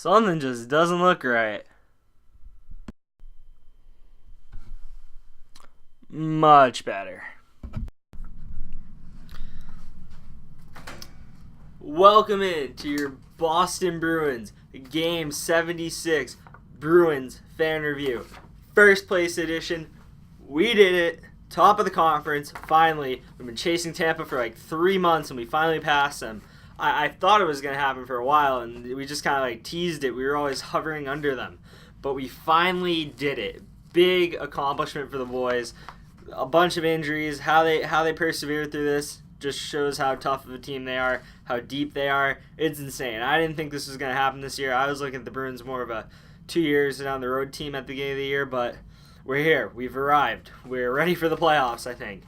Something just doesn't look right. Much better. Welcome in to your Boston Bruins Game 76 Bruins Fan Review. First place edition. We did it. Top of the conference. Finally. We've been chasing Tampa for like 3 months and we finally passed them. I thought it was going to happen for a while and we just kind of like teased it. We were always hovering under them. But we finally did it. Big accomplishment for the boys. A bunch of injuries. How they persevered through this just shows how tough of a team they are, how deep they are. It's insane. I didn't think this was going to happen this year. I was looking at the Bruins more of a 2 years down the road team at the beginning of the year, but we're here. We've arrived. We're ready for the playoffs, I think.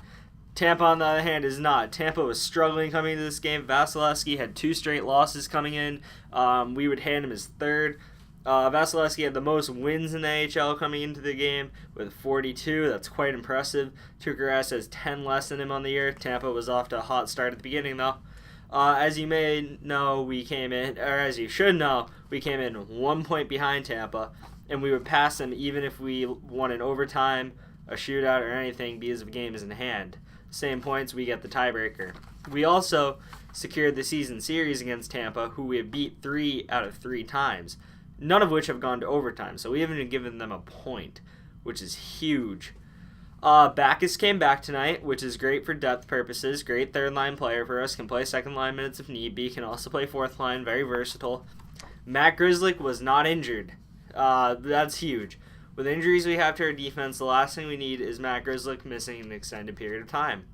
Tampa, on the other hand, is not. Tampa was struggling coming into this game. Vasilevsky had 2 straight losses coming in. We would hand him his third. Vasilevsky had the most wins in the AHL coming into the game with 42. That's quite impressive. Tuukka has 10 less than him on the year. Tampa was off to a hot start at the beginning, though. As you may know, we came in, or as you should know, we came in 1 point behind Tampa, and we would pass them even if we won in overtime, a shootout, or anything because the game is in hand. Same points, we get the tiebreaker. We also secured the season series against Tampa, who we have beat 3 out of 3 times, none of which have gone to overtime, so we haven't even given them a point, which is huge. Backus came back tonight, which is great for depth purposes. Great third-line player for us. Can play second-line minutes if need be. Can also play fourth-line. Very versatile. Matt Grzelcyk was not injured. That's huge. With injuries we have to our defense, the last thing we need is Matt Grzelcyk missing an extended period of time.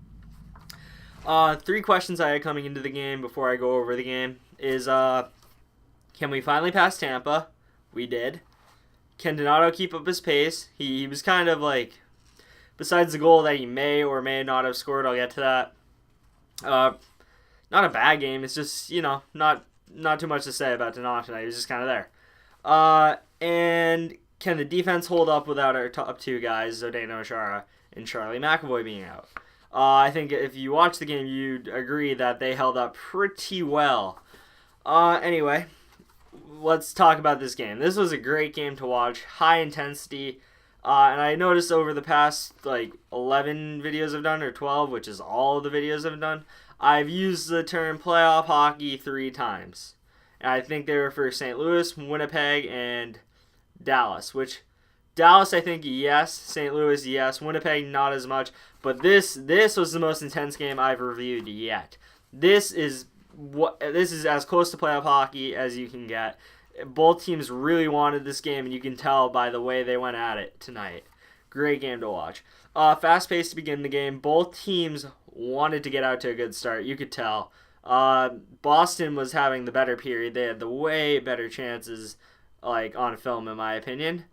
3 questions I had coming into the game before I go over the game is, can we finally pass Tampa? We did. Can Donato keep up his pace? He was kind of like, besides the goal that he may or may not have scored, I'll get to that. Not a bad game. It's just, not too much to say about Donato tonight. He was just kind of there. And can the defense hold up without our top 2 guys, Zdeno Chara and Charlie McAvoy, being out? I think if you watch the game, you'd agree that they held up pretty well. Anyway, let's talk about this game. This was a great game to watch. High intensity. And I noticed over the past 11 videos I've done, or 12, which is all the videos I've done, I've used the term playoff hockey 3 times. And I think they were for St. Louis, Winnipeg, and Dallas. Which, Dallas I think yes, St. Louis yes, Winnipeg not as much. But this was the most intense game I've reviewed yet. This is as close to playoff hockey as you can get. Both teams really wanted this game, and you can tell by the way they went at it tonight. Great game to watch. Fast-paced to begin the game. Both teams wanted to get out to a good start. You could tell. Boston was having the better period. They had the way better chances, on film, in my opinion.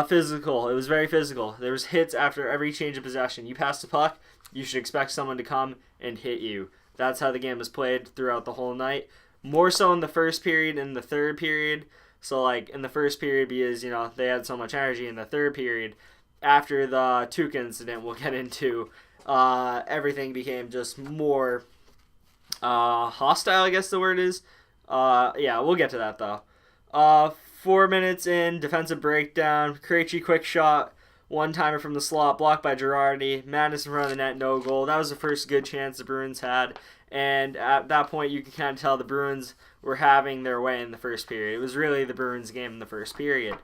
Physical. It was very physical. There was hits after every change of possession. You pass the puck, you should expect someone to come and hit you. That's how the game was played throughout the whole night. More so in the first period and the third period. So, in the first period, because, they had so much energy. In the third period, after the Tuukka incident we'll get into, everything became just more hostile, I guess the word is. Yeah, we'll get to that, though. 4 minutes in, defensive breakdown. Krejci quick shot. One-timer from the slot, blocked by Girardi. Madness in front of the net, no goal. That was the first good chance the Bruins had. And at that point, you can kind of tell the Bruins were having their way in the first period. It was really the Bruins' game in the first period.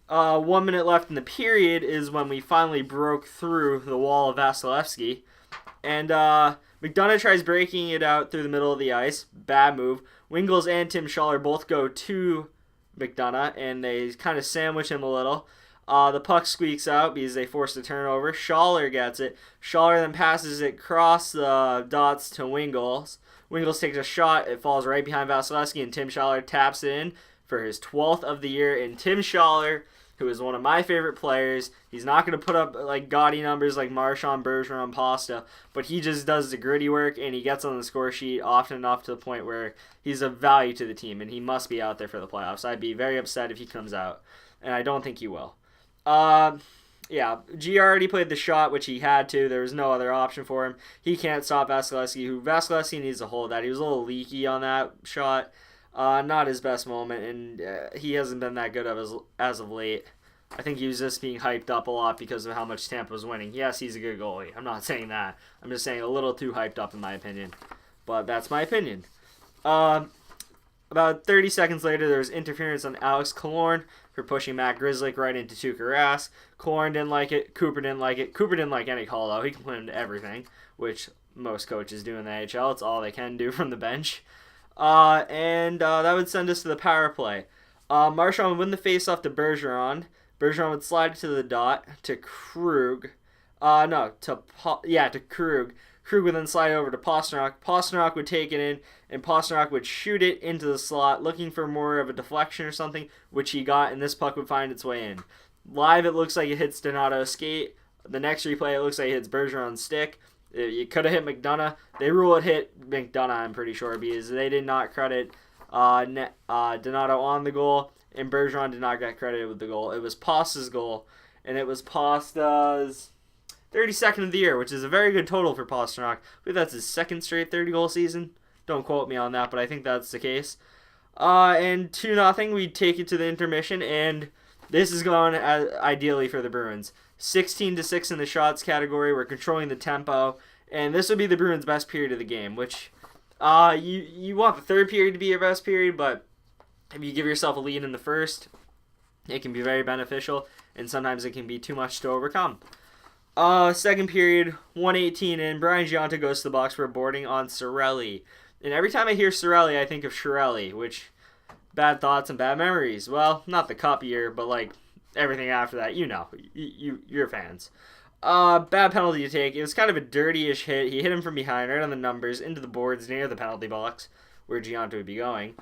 1 minute left in the period is when we finally broke through the wall of Vasilevsky. And McDonough tries breaking it out through the middle of the ice. Bad move. Wingels and Tim Schaller both go to McDonough, and they kind of sandwich him a little. The puck squeaks out because they forced a turnover. Schaller gets it. Schaller then passes it across the dots to Wingels. Wingels takes a shot. It falls right behind Vasilevsky, and Tim Schaller taps it in for his 12th of the year. And Tim Schaller, who is one of my favorite players, he's not going to put up gaudy numbers like Marchand, Bergeron, Pasta, but he just does the gritty work, and he gets on the score sheet often enough to the point where he's of value to the team, and he must be out there for the playoffs. I'd be very upset if he comes out, and I don't think he will. Yeah, G already played the shot, which he had to. There was no other option for him. He can't stop Vasilevsky, who Vasilevsky needs to hold that. He was a little leaky on that shot. Not his best moment, and he hasn't been that good as of late. I think he was just being hyped up a lot because of how much Tampa was winning. Yes, he's a good goalie. I'm not saying that. I'm just saying a little too hyped up in my opinion. But that's my opinion. About 30 seconds later, there was interference on Alex Killorn for pushing Matt Grzelcyk right into Tuukka Rask. Killorn didn't like it. Cooper didn't like it. Cooper didn't like any call, though. He complained to everything, which most coaches do in the AHL. It's all they can do from the bench. And that would send us to the power play. Marchand would win the faceoff to Bergeron. Bergeron would slide to the dot to Krug. To Krug. Krug would then slide over to Pastrnak. Pastrnak would take it in, and Pastrnak would shoot it into the slot, looking for more of a deflection or something, which he got, and this puck would find its way in. Live, it looks like it hits Donato's skate. The next replay, it looks like it hits Bergeron's stick. It could have hit McDonough. They rule it hit McDonough, I'm pretty sure, because they did not credit Donato on the goal, and Bergeron did not get credited with the goal. It was Pasta's goal, and it was Pasta's 32nd of the year, which is a very good total for Pastrnak. I believe that's his second straight 30-goal season. Don't quote me on that, but I think that's the case. And 2-0, we take it to the intermission, and this is going ideally for the Bruins. 16-6 in the shots category. We're controlling the tempo, and this would be the Bruins' best period of the game, which you want the third period to be your best period, but if you give yourself a lead in the first, it can be very beneficial, and sometimes it can be too much to overcome. Second period, 1:18 in, Brian Gionta goes to the box for a boarding on Cirelli. And every time I hear Cirelli, I think of Cirelli, which, bad thoughts and bad memories. Well, not the cup year, but like everything after that, you know, you're fans. Bad penalty to take. It was kind of a dirty-ish hit. He hit him from behind, right on the numbers, into the boards near the penalty box, where Gionta would be going.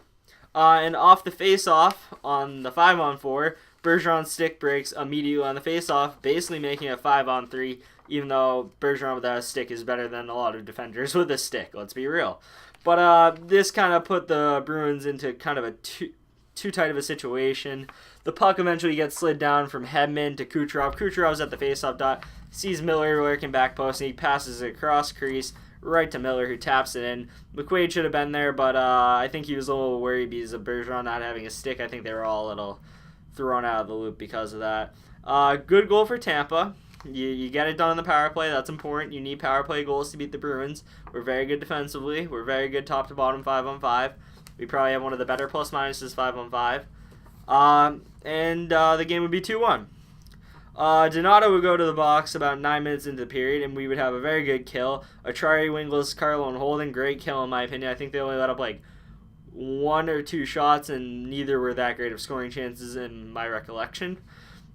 And off the face-off, on the 5-on-4, Bergeron's stick breaks immediately on the face-off, basically making it 5-on-3, even though Bergeron without a stick is better than a lot of defenders with a stick, let's be real. But this kind of put the Bruins into kind of a too tight of a situation. The puck eventually gets slid down from Hedman to Kucherov. Kucherov's at the face-off dot, sees Miller lurking back post, and he passes it across crease right to Miller, who taps it in. McQuaid should have been there, but I think he was a little worried because of Bergeron not having a stick. I think they were all a little thrown out of the loop because of that. Good goal for Tampa. You get it done on the power play. That's important. You need power play goals to beat the Bruins. We're very good defensively. We're very good top to bottom 5-on-5. We probably have one of the better plus minuses 5-on-5. And the game would be 2-1. Donato would go to the box about 9 minutes into the period, and we would have a very good kill. Acciari, Wingles, Carlo, and Holden. Great kill, in my opinion. I think they only let up like 1 or 2 shots, and neither were that great of scoring chances in my recollection.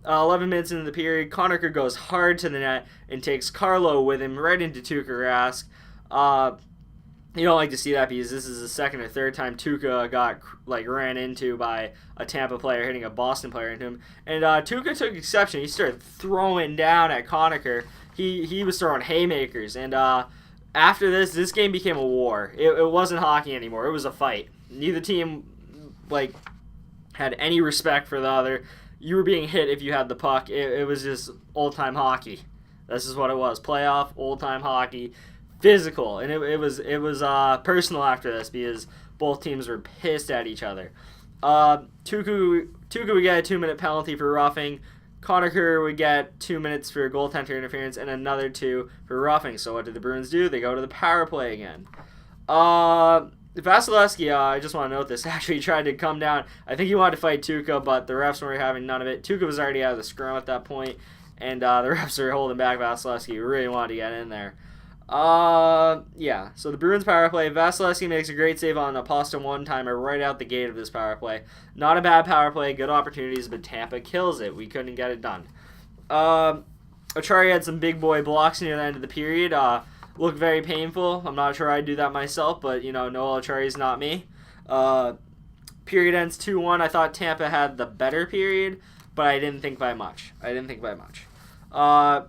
11 minutes into the period, Conachor goes hard to the net and takes Carlo with him right into Tuukka Rask. You don't like to see that because this is the second or third time Tuukka got ran into by a Tampa player hitting a Boston player into him. And Tuukka took exception. He started throwing down at Conachor. He was throwing haymakers. And after this game became a war. It wasn't hockey anymore. It was a fight. Neither team had any respect for the other. You were being hit if you had the puck. It was just old-time hockey. This is what it was. Playoff, old-time hockey. Physical, and it was personal after this because both teams were pissed at each other. Tuukka would get a 2-minute penalty for roughing. Conachor would get 2 minutes for goaltender interference and another 2 for roughing. So what did the Bruins do? They go to the power play again. Vasilevsky, I just want to note this, actually tried to come down. I think he wanted to fight Tuukka, but the refs were having none of it. Tuukka was already out of the scrum at that point, and the refs were holding back Vasilevsky. He really wanted to get in there. So the Bruins power play, Vasilevsky makes a great save on a Pasta one-timer right out the gate of this power play. Not a bad power play, good opportunities, but Tampa kills it. We couldn't get it done. Acciari had some big boy blocks near the end of the period. Looked very painful. I'm not sure I'd do that myself, but, Noel Acciari's not me. Period ends 2-1. I thought Tampa had the better period, but I didn't think by much.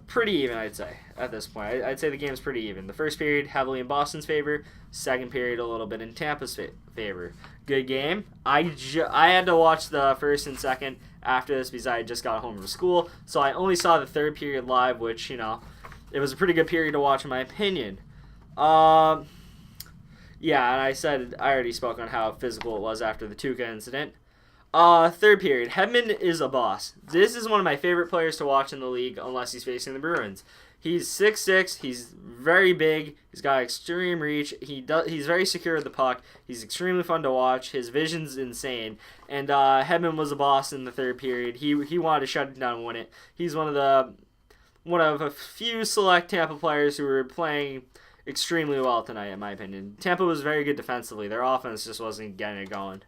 Pretty even, I'd say, at this point. I'd say the game's pretty even. The first period, heavily in Boston's favor. Second period, a little bit in Tampa's favor. Good game. I had to watch the first and second after this because I had just got home from school, so I only saw the third period live, which, it was a pretty good period to watch in my opinion. Yeah, and I already spoke on how physical it was after the Tuukka incident. Third period. Hedman is a boss. This is one of my favorite players to watch in the league unless he's facing the Bruins. He's 6'6", he's very big, he's got extreme reach, he's very secure with the puck, he's extremely fun to watch, his vision's insane, and Hedman was a boss in the third period. He wanted to shut it down and win it. He's one of a few select Tampa players who were playing extremely well tonight, in my opinion. Tampa was very good defensively. Their offense just wasn't getting it going.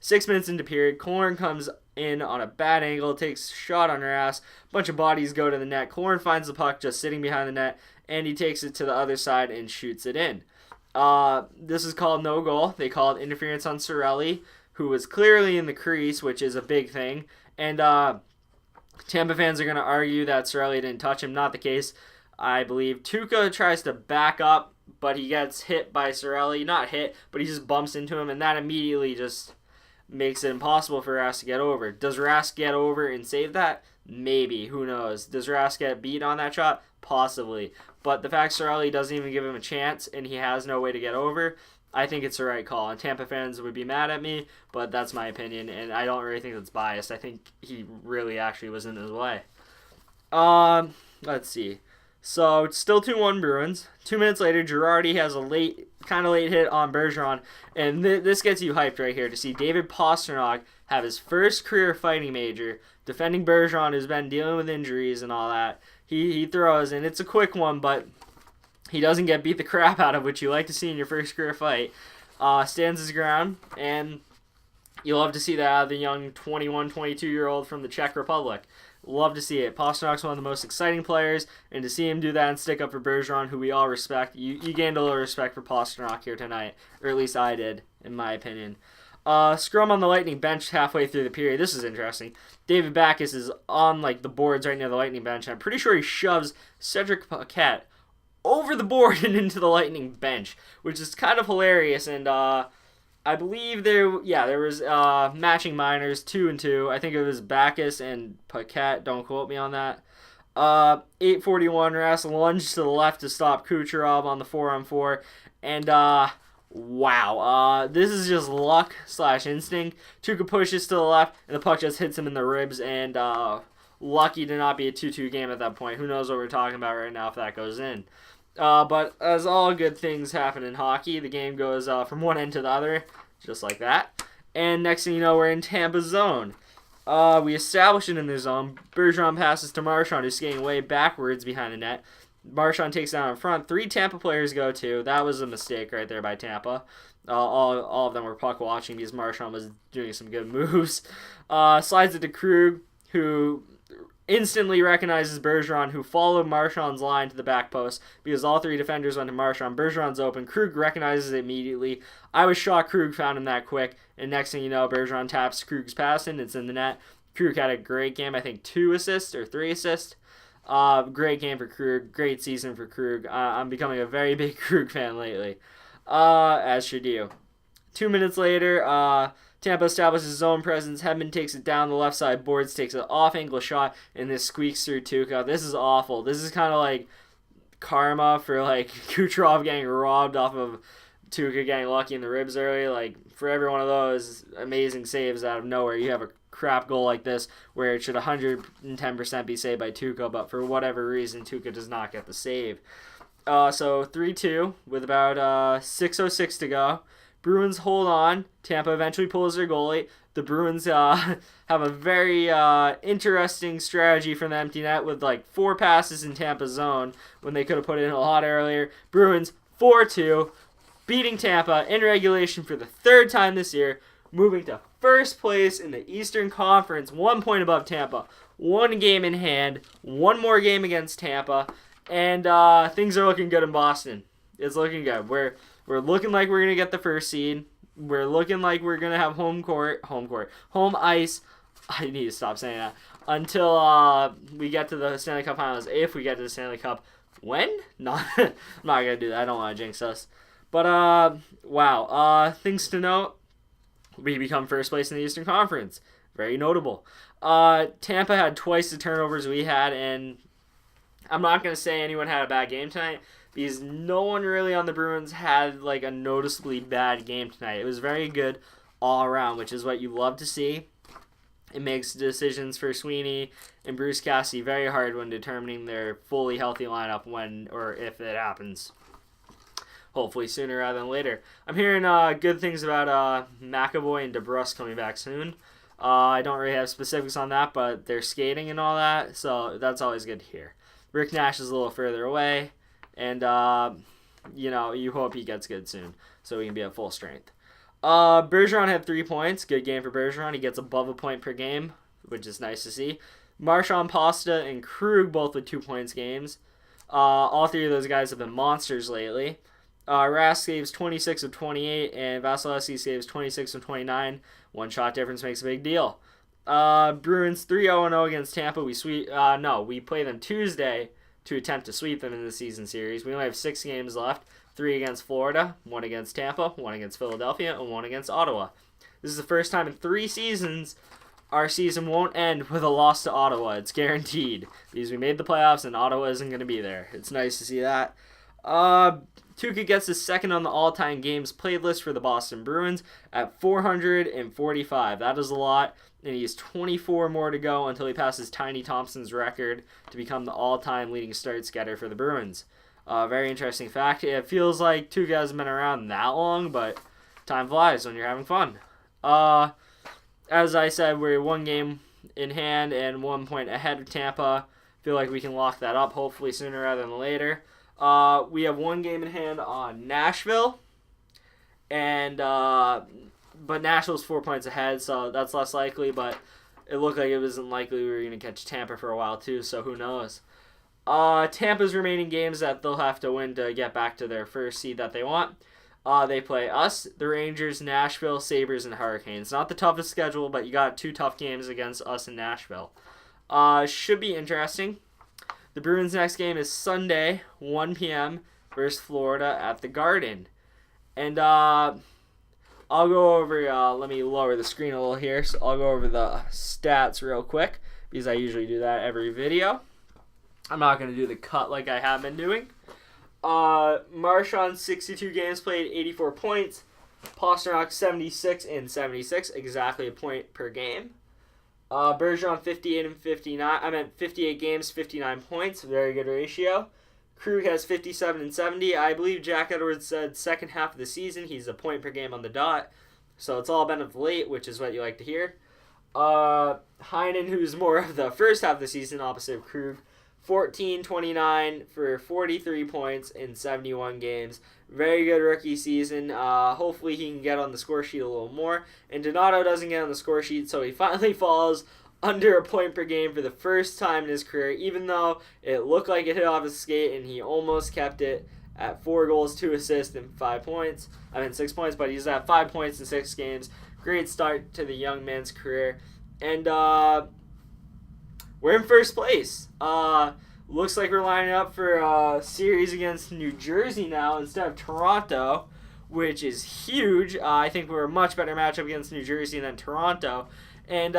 6 minutes into period, Killorn comes in on a bad angle, takes a shot on her ass. A bunch of bodies go to the net. Killorn finds the puck just sitting behind the net, and he takes it to the other side and shoots it in. This is called no goal. They called interference on Cirelli, who was clearly in the crease, which is a big thing. And Tampa fans are going to argue that Cirelli didn't touch him. Not the case. I believe Tuukka tries to back up, but he gets hit by Cirelli. Not hit, but he just bumps into him, and that immediately just makes it impossible for Rask to get over. Does Rask get over and save that? Maybe. Who knows? Does Rask get beat on that shot? Possibly. But the fact Cirelli doesn't even give him a chance and he has no way to get over, I think it's the right call. And Tampa fans would be mad at me, but that's my opinion, and I don't really think that's biased. I think he really actually was in his way. Let's see. So it's still 2-1 Bruins. 2 minutes later, Girardi has a kind of late hit on Bergeron, and this gets you hyped right here to see David Pastrnak have his first career fighting major, defending Bergeron, who's been dealing with injuries and all that. He throws, and it's a quick one, but he doesn't get beat the crap out of, which you like to see in your first career fight. Stands his ground, and you love to see that out of the young 21, 22-year-old from the Czech Republic. Love to see it. Pasternak's one of the most exciting players, and to see him do that and stick up for Bergeron, who we all respect, you gained a little respect for Pastrnak here tonight, or at least I did, in my opinion. Scrum on the Lightning bench halfway through the period. This is interesting. David Backes is on the boards right near the Lightning bench, and I'm pretty sure he shoves Cedric Paquette over the board and into the Lightning bench, which is kind of hilarious, and I believe there was matching minors, 2-2. I think it was Backes and Paquette. Don't quote me on that. 8:41, Rask lunged to the left to stop Kucherov on the 4-on-4. And, wow. This is just luck / instinct. Tuukka pushes to the left, and the puck just hits him in the ribs. And lucky to not be a 2-2 game at that point. Who knows what we're talking about right now if that goes in. But as all good things happen in hockey, the game goes from one end to the other, just like that. And next thing you know, we're in Tampa's zone. We establish it in their zone. Bergeron passes to Marchand, who's skating way backwards behind the net. Marchand takes down in front. 3 Tampa players go to. That was a mistake right there by Tampa. All of them were puck watching because Marchand was doing some good moves. Slides it to Krug, who instantly recognizes Bergeron, who followed Marchand's line to the back post because all 3 defenders went to Marchand. Bergeron's open. Krug recognizes it immediately. I was shocked Krug found him that quick. And next thing you know, Bergeron taps Krug's pass in. It's in the net. Krug had a great game. I think 2 assists or 3 assists. Great game for Krug. Great season for Krug. I'm becoming a very big Krug fan lately. As should you. 2 minutes later, Tampa establishes his own presence. Hedman takes it down the left side boards, takes an off-angle shot, and this squeaks through Tuukka. This is awful. This is kind of like karma for Kucherov getting robbed off of Tuukka getting lucky in the ribs early. For every one of those amazing saves out of nowhere, you have a crap goal like this where it should 110% be saved by Tuukka, but for whatever reason, Tuukka does not get the save. So 3-2 with about 6:06 to go. Bruins hold on. Tampa eventually pulls their goalie. The Bruins have a very interesting strategy from the empty net with 4 passes in Tampa's zone when they could have put it in a lot earlier. Bruins 4-2, beating Tampa in regulation for the 3rd time this year, moving to first place in the Eastern Conference, 1 point above Tampa, 1 game in hand, 1 more game against Tampa, and things are looking good in Boston. It's looking good. We're looking like we're going to get the first seed. We're looking like we're going to have home ice. I need to stop saying that. Until we get to the Stanley Cup Finals. If we get to the Stanley Cup. When? No, I'm not going to do that. I don't want to jinx us. But, wow. Things to note. We become first place in the Eastern Conference. Very notable. Tampa had twice the turnovers we had, and I'm not going to say anyone had a bad game tonight. because no one really on the Bruins had like a noticeably bad game tonight. It was very good all around, which is what you love to see. It makes decisions for Sweeney and Bruce Cassidy very hard when determining their fully healthy lineup when or if it happens. Hopefully sooner rather than later. I'm hearing good things about McAvoy and DeBrusque coming back soon. I don't really have specifics on that, but they're skating and all that, so that's always good to hear. Rick Nash is a little further away, and you hope he gets good soon so he can be at full strength. Bergeron had 3 points. Good game for Bergeron. He gets above a point per game, which is nice to see. Marchand, Pasta, and Krug both with 2 points games. All three of those guys have been monsters lately. Rask saves 26 of 28, and Vasilevsky saves 26 of 29. One shot difference makes a big deal. Bruins 3-0-0 against Tampa. We play them Tuesday to attempt to sweep them in the season series. We only have 6 games left. 3 against Florida, 1 against Tampa, 1 against Philadelphia, and 1 against Ottawa. This is the first time in 3 seasons our season won't end with a loss to Ottawa. It's guaranteed because we made the playoffs and Ottawa isn't going to be there. It's nice to see that. Tuukka gets his second on the all-time games played list for the Boston Bruins at 445. That is a lot, and he has 24 more to go until he passes Tiny Thompson's record to become the all-time leading start getter for the Bruins. Very interesting fact. It feels like Tuukka hasn't been around that long, but time flies when you're having fun. As I said, we're 1 game in hand and 1 point ahead of Tampa. Feel like we can lock that up hopefully sooner rather than later. We have 1 game in hand on Nashville, and but Nashville's 4 points ahead, so that's less likely. But it looked like it wasn't likely we were going to catch Tampa for a while too. So who knows? Tampa's remaining games that they'll have to win to get back to their first seed that they want. They play us, the Rangers, Nashville, Sabres, and Hurricanes. Not the toughest schedule, but you got 2 tough games against us in Nashville. Should be interesting. The Bruins' next game is Sunday, 1 p.m. versus Florida at the Garden. And I'll go over, let me lower the screen a little here, so I'll go over the stats real quick, because I usually do that every video. I'm not going to do the cut like I have been doing. Marchand, 62 games played, 84 points. Pastrnak, 76 and 76, exactly a point per game. Bergeron, 58 games, 59 points, very good ratio. Krug has 57 and 70. I believe Jack Edwards said second half of the season he's a point per game on the dot. So it's all been of late, which is what you like to hear. Heinen, who's more of the first half of the season, opposite of Krug, 14-29 for 43 points in 71 games. Very good rookie season. Hopefully he can get on the score sheet a little more. And Donato doesn't get on the score sheet, so he finally falls under a point per game for the first time in his career, even though it looked like it hit off his skate and he almost kept it at 4 goals, 2 assists, and 6 points, but he's at 5 points in 6 games. Great start to the young man's career. And we're in first place. Looks like we're lining up for a series against New Jersey now instead of Toronto, which is huge. I think we're a much better matchup against New Jersey than Toronto. And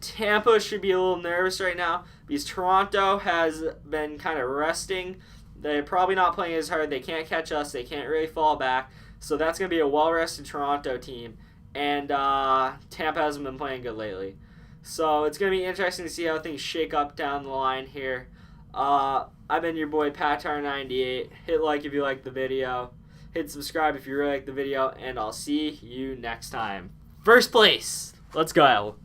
Tampa should be a little nervous right now because Toronto has been kind of resting. They're probably not playing as hard. They can't catch us. They can't really fall back. So that's going to be a well-rested Toronto team. And Tampa hasn't been playing good lately. So it's going to be interesting to see how things shake up down the line here. I've been your boy Patar98. Hit like if you like the video. Hit subscribe if you really like the video. And I'll see you next time. First place. Let's go.